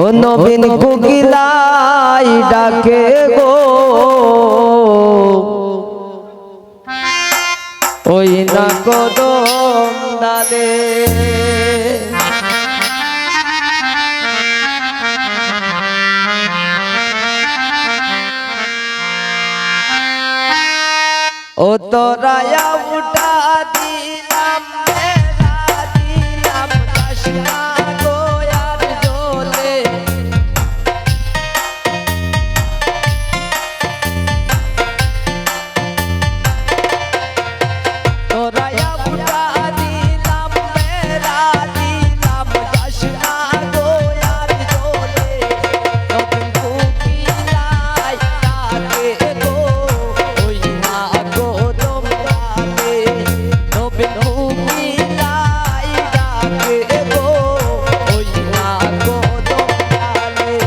ও নবীন কোকিলাই ডাকে গো ওই না কদম ডালে ও তোরায়া উঠা দিলাম মেরা দিলাম কাশনা গোয়ার জলে তোরায়া উঠা দিলাম মেরা দিলাম কাশনা গোয়ার জলে নবীন কোকিলাই ডাকে গো ওই না কদম ডালে নবীন কোকিলাই ডাকে গো ওই না কদম ডালে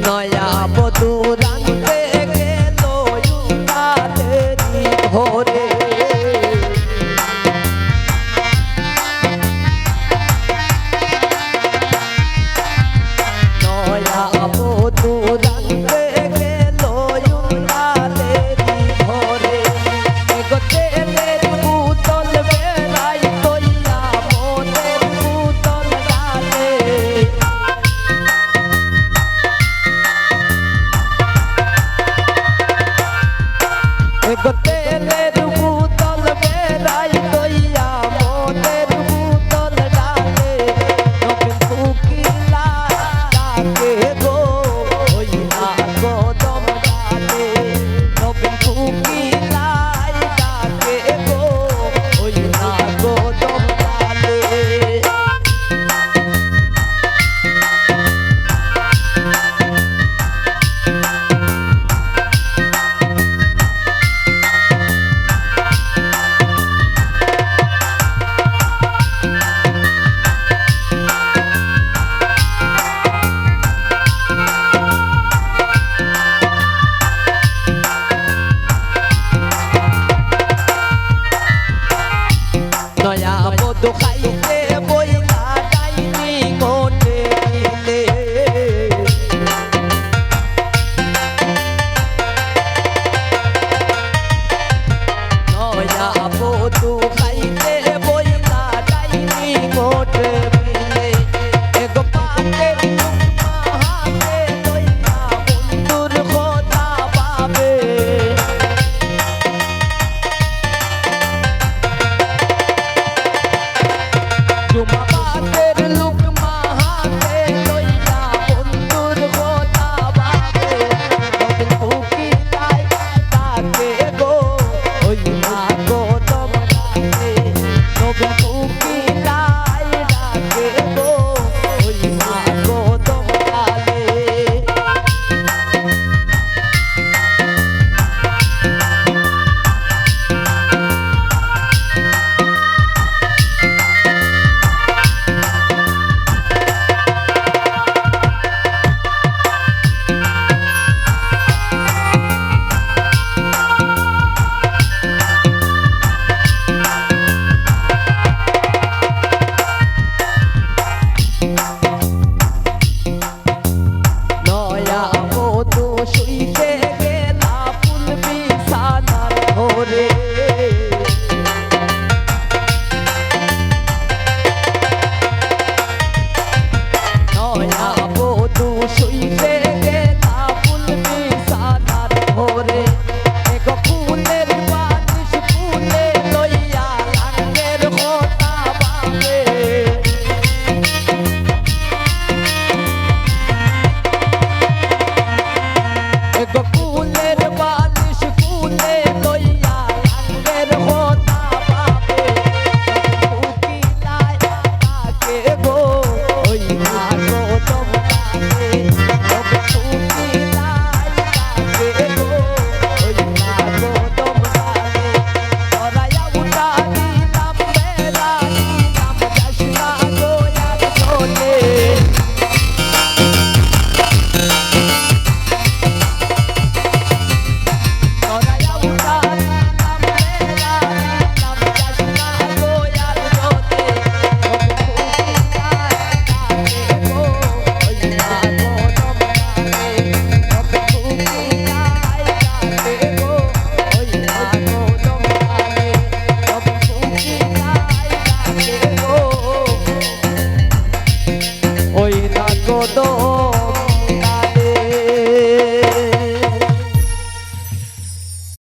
নয়া বধূ রাঁধতে গেল উন্নাতেরি ভোরে নয়া বধূ রাঁধতে গেল উন্নাতেরি ভোরে তেলের বোতল বেড়াই তৈয়া মনের বোতল ডালে তেলের বোতল বেড়াই তৈয়া মনের বোতল ডালে নবীন কোকিলাই ডাকে গো ওই না কদম ডালে নবীন কোকিলাই ডাকে গো ওই না কদম ডালে নয়া বধূ